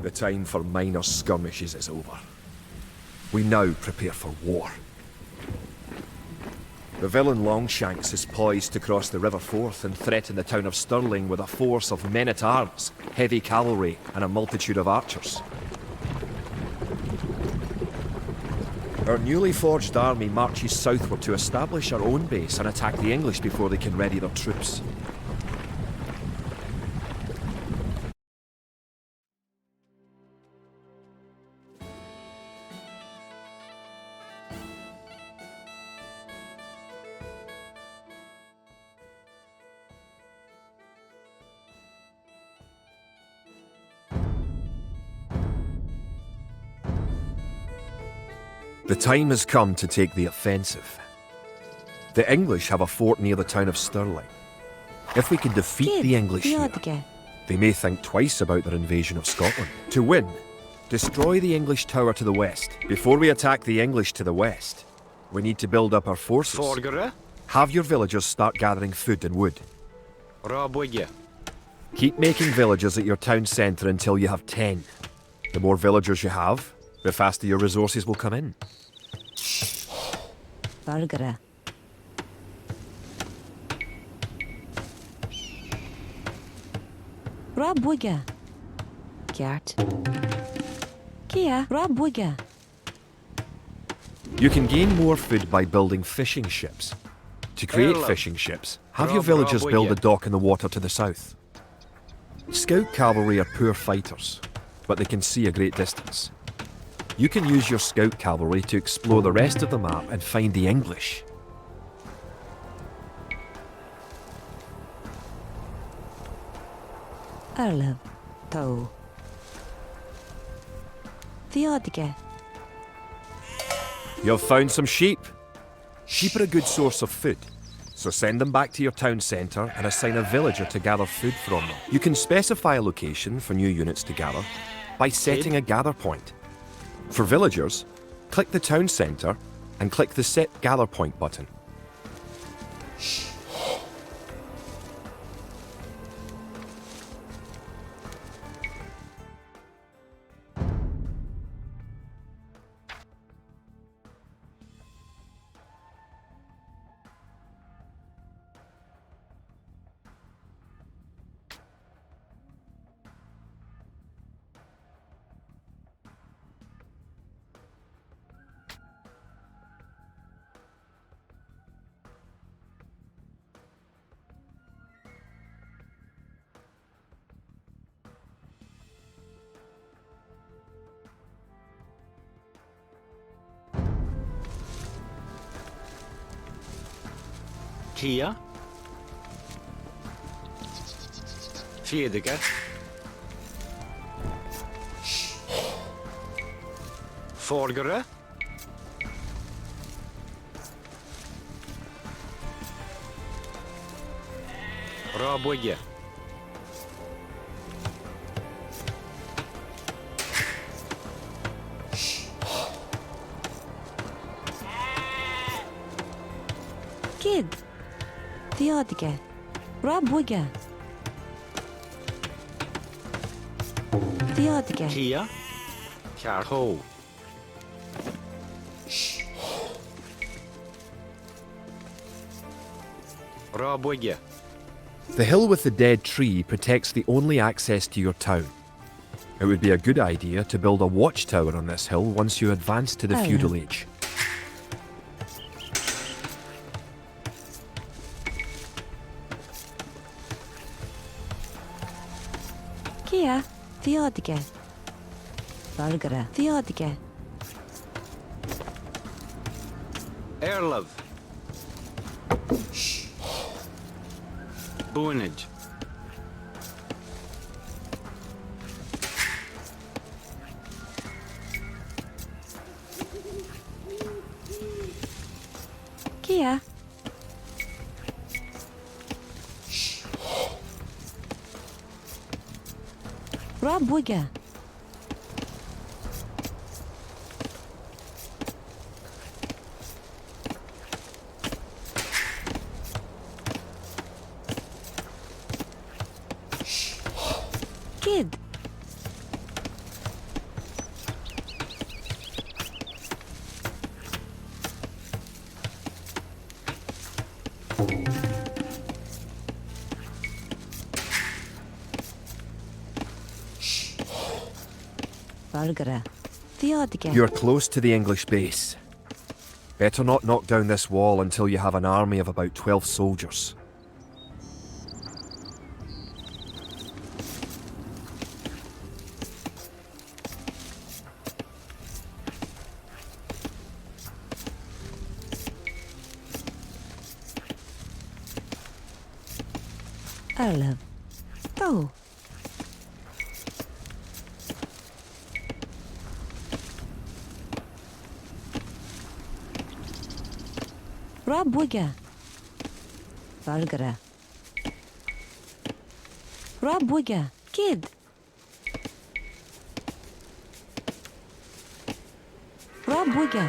The time for minor skirmishes is over. We now prepare for war. The villain Longshanks is poised to cross the River Forth and threaten the town of Stirling with a force of men-at-arms, heavy cavalry, and a multitude of archers. Our newly forged army marches southward to establish our own base and attack the English before they can ready their troops. The time has come to take the offensive. The English have a fort near the town of Stirling. If we can defeat the English here, they may think twice about their invasion of Scotland. To win, destroy the English tower to the west. Before we attack the English to the west, we need to build up our forces. Have your villagers start gathering food and wood. Keep making villages at your town centre until you have 10. The more villagers you have, the faster your resources will come in. Bargara. Rabuga. Gert. Kia, Rabuga. You can gain more food by building fishing ships. To create fishing ships, have your villagers build a dock in the water to the south. Scout cavalry are poor fighters, but they can see a great distance. You can use your scout cavalry to explore the rest of the map and find the English. Arlev. Tau. Theodige. You've found some sheep. Sheep are a good source of food, so send them back to your town centre and assign a villager to gather food from them. You can specify a location for new units to gather by setting a gather point. For villagers, click the town centre and click the Set Gather Point button. Kia. Fjedige. Forgere. Raboje. Kid. Theodige. Rabuga. Theodige. Kia. Karho. Raboje. The hill with the dead tree protects the only access to your town. It would be a good idea to build a watchtower on this hill once you advance to the feudal age. Kia. Theodige. Bargara. Theodige. Erlev. Boonage. Kia. Rabuga. Kid. Bargara. Theodige. You're close to the English base. Better not knock down this wall until you have an army of about 12 soldiers. Arlev. Oh. Rabwiga. Bargara. Rabwiga. Kid. Rabwiga.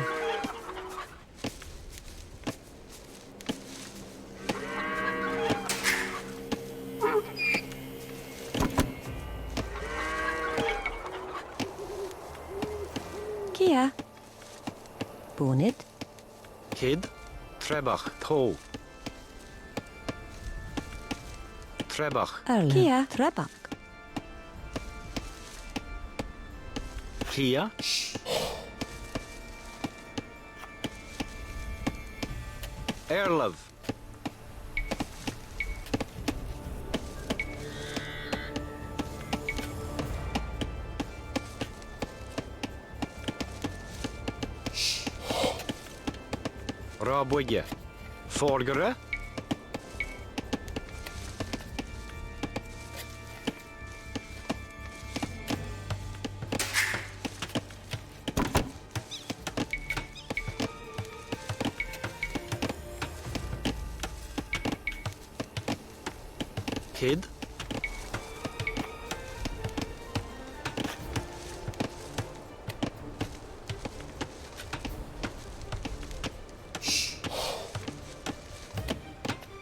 Kia. Bonnet. Kid. Trebach. Tho. Trebach. Arlev. Kia. Trebak. Kia. Erlev. Rabwigge. Forgere. Kid.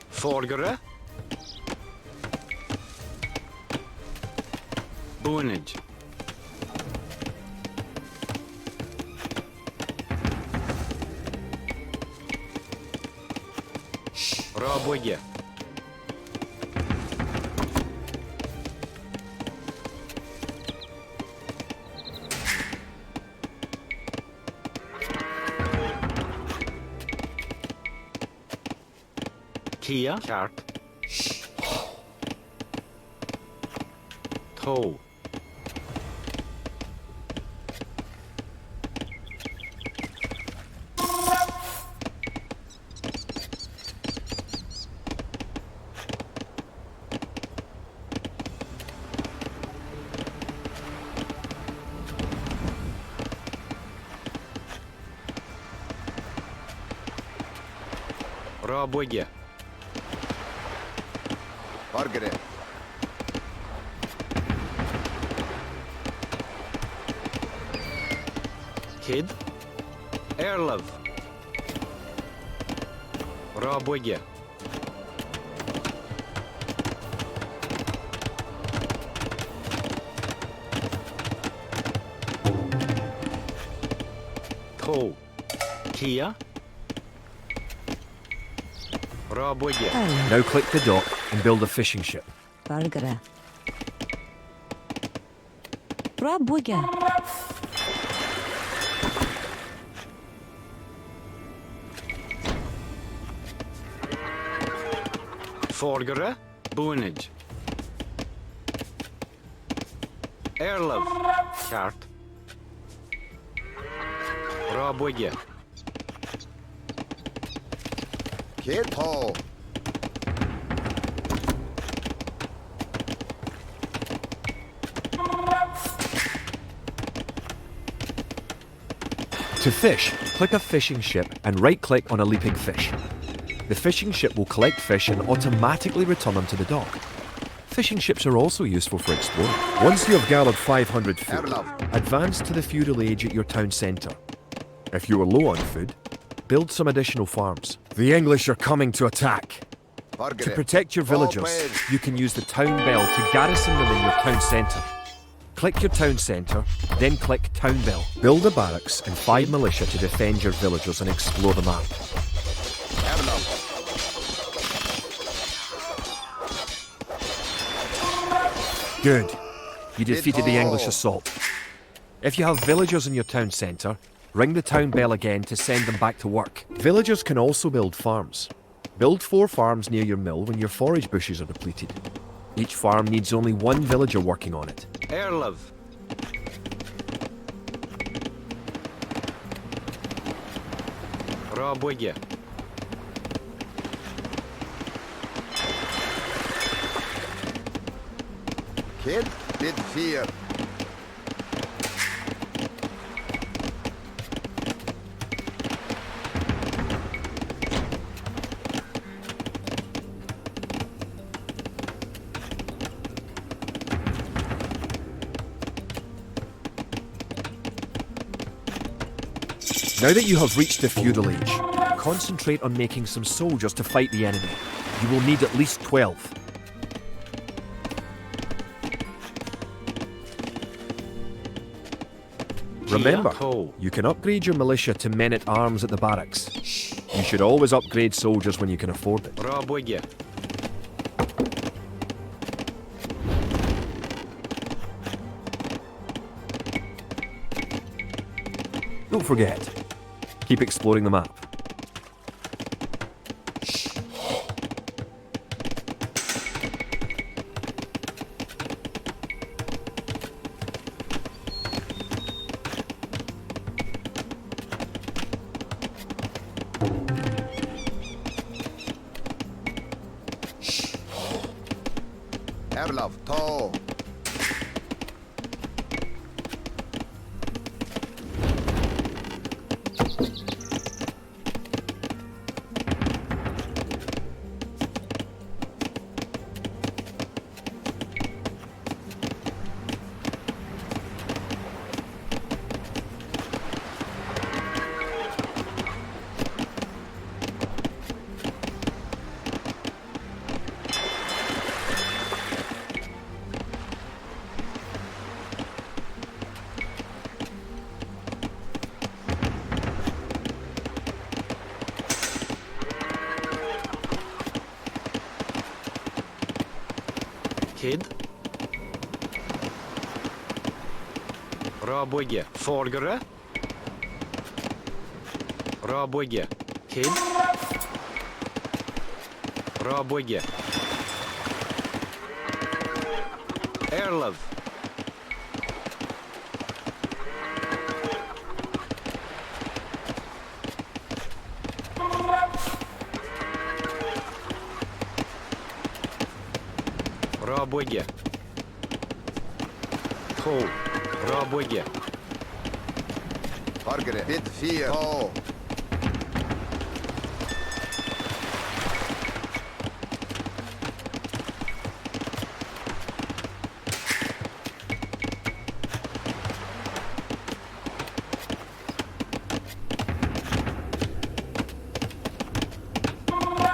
Forgere. Boonage. Rabwigge. Kia. Kart. Toe. Rabwigge. Bargere. Kid. Erlev. Rabwigge. Tho. Kia. Rabwigge. Arlev. Now click the dock and build a fishing ship. Bargara. Rabwiga. Forgere. Boonage. Erlev. Kart. Rabwigge. Kid Paul. To fish, click a fishing ship and right-click on a leaping fish. The fishing ship will collect fish and automatically return them to the dock. Fishing ships are also useful for exploring. Once you have gathered 500 food, Erlov. advance to the feudal age at your town centre. If you are low on food, build some additional farms. The English are coming to attack. To Bargere. protect your villagers, you can use the town bell to garrison them in your town centre. Click your town centre, then click Town Bell. Build a barracks and 5 militia to defend your villagers and explore the map. Erlov. Good. You defeated the English all. assault. If you have villagers in your town centre, ring the town bell again to send them back to work. Villagers can also build farms. Build 4 farms near your mill when your forage bushes are depleted. Each farm needs only 1 villager working on it. Erlov. Rabwege. Kid bid 4. Now that you have reached the feudal age, concentrate on making some soldiers to fight the enemy. You will need at least 12. Remember, you can upgrade your militia to men-at-arms at the barracks. You should always upgrade soldiers when you can afford it. Rabwege. Don't forget, keep exploring the map. Erlov, to. Kid. Rabwege. Forgere. Rabwege. Kid. Rabwege. Erlov. Rabwege. Ko. Rabwege. Hargere bid 4. To.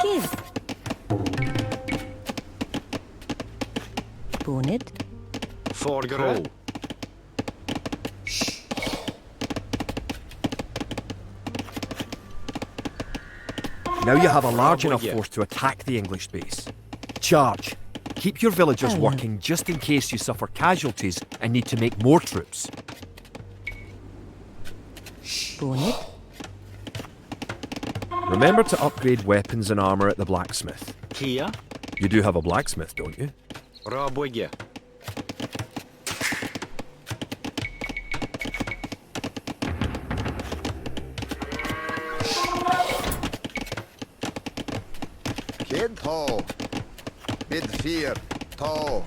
Kid. Bonnet. Forgere. Now you have a large enough Rabwege. force to attack the English base. Charge. Keep your villagers Oh. working just in case you suffer casualties and need to make more troops. Bonnet. Remember to upgrade weapons and armour at the blacksmith. Kia. You do have a blacksmith, don't you? Rabwege. Kid to. Bid 4. To.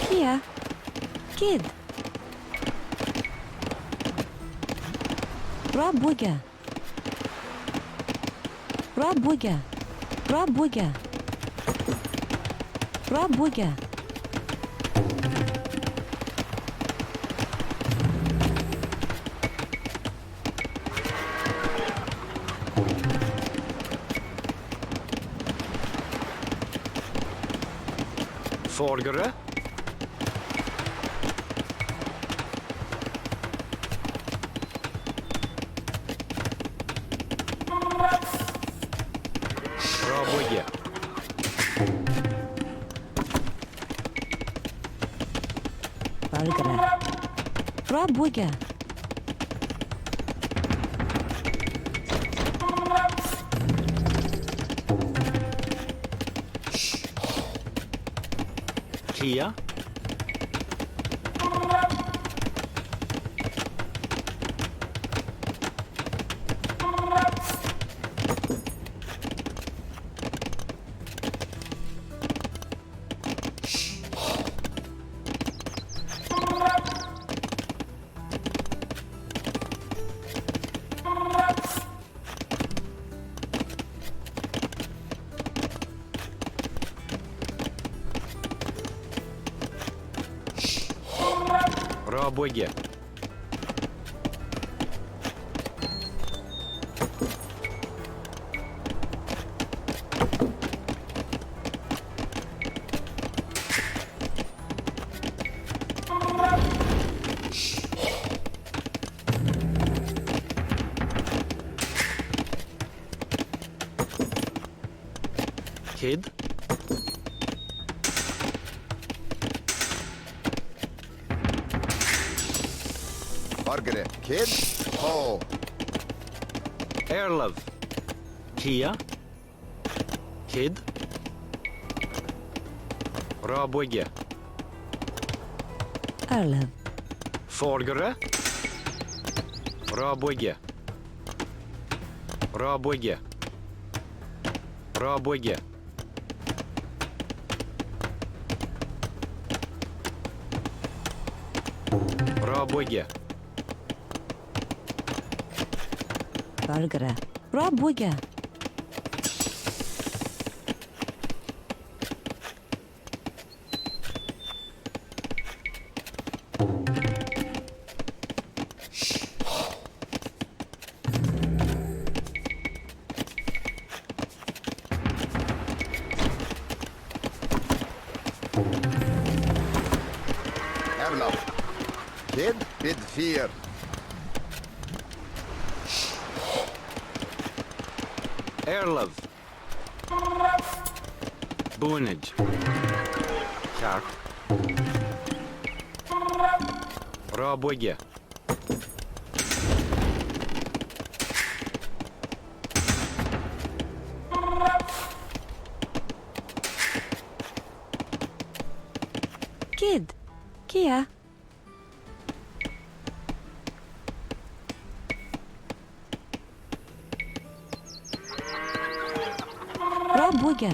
Kia. Kid. Rabwege. Rabwege. Rabwege. Rabwege. Forgere. Valgara. Rabwiga. Kia. Rabwiga. Kid. Margaret. Kid. Ho. Erlov. Kia. Kid. Rabwiga. Arlev. Forgere. Rabwiga. Rabwiga. Rabwiga. Rabwiga. Valgara. Rabwiga. Evlov. Kid. Bid fear. Erlov. Boonage. Shark. Rabwiga. Kid. Kia. Rabwiga.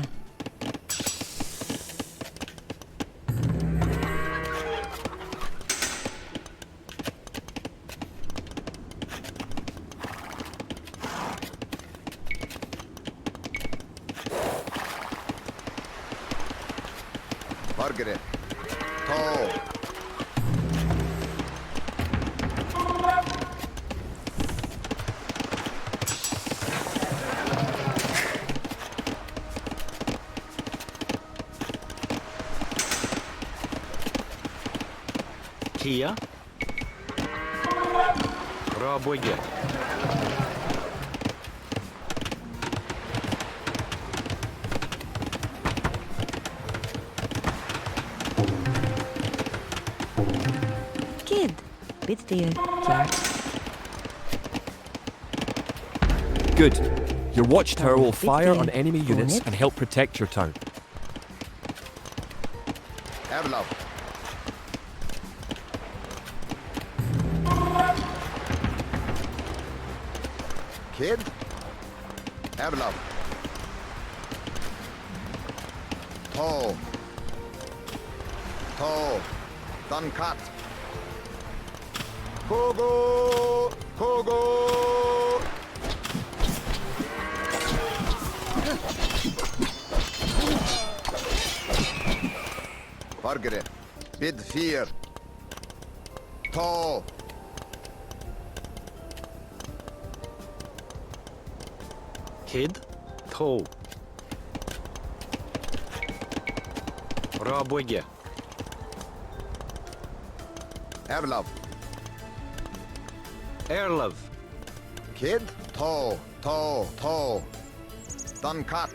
Margaret. To. Kia. Rabwiga. Kid. Bit fear. Kia. Good. Your watchtower will Big fire deal. on enemy units Bonnet. and help protect your town. Evlov. Kid. Evlov. To. To. Duncat. Kogo. Kogo. Margaret. Bid fear. To. Kid. To. Rabwiga. Evlov. Erlov. Kid. To. To. To. Duncat.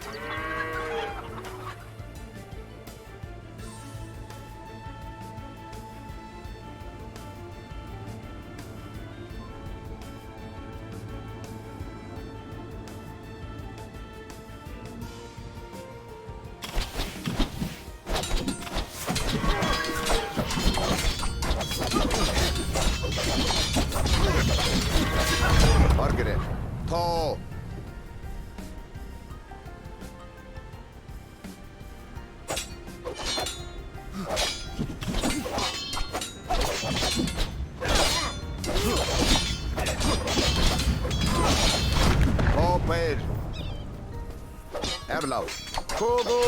Erlav. Kogo!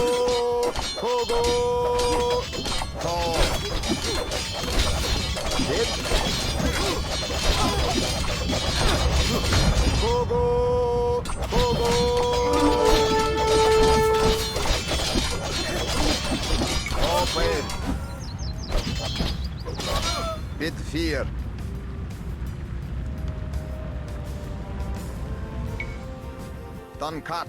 Kogo! Tall. Kid. Kogo! Kogo! Open. Bid fear. Done cut.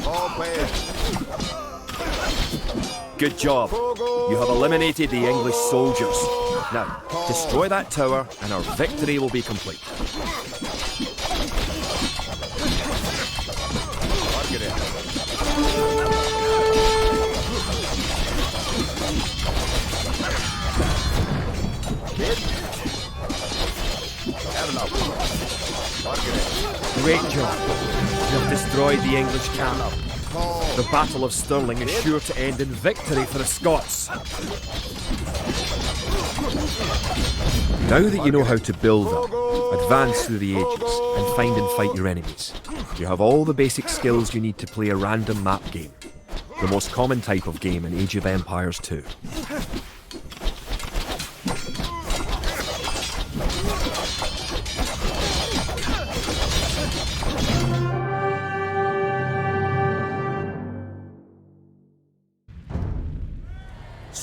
Open. Good job. You have eliminated the English soldiers. Now, destroy that tower and our victory will be complete. Margaret. Kid. Erlav. Margaret. Great job. You have destroyed the English camp. Tall. The Battle of Stirling is sure to end in victory for the Scots. Now that you know how to build them, advance through the ages, and find and fight your enemies, you have all the basic skills you need to play a random map game. The most common type of game in Age of Empires 2.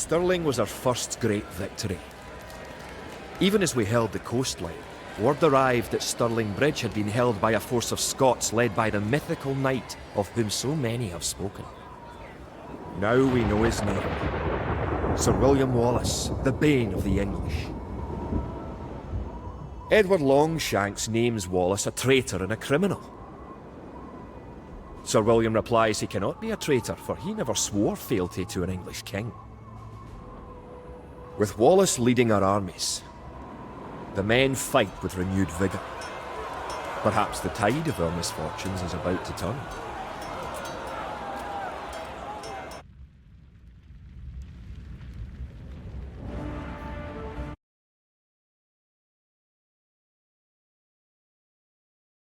Stirling was our first great victory. Even as we held the coastline, word arrived that Stirling Bridge had been held by a force of Scots led by the mythical knight of whom so many have spoken. Now we know his name. Sir William Wallace, the bane of the English. Edward Longshanks names Wallace a traitor and a criminal. Sir William replies he cannot be a traitor, for he never swore fealty to an English king. With Wallace leading our armies, the men fight with renewed vigour. Perhaps the tide of our misfortunes is about to turn.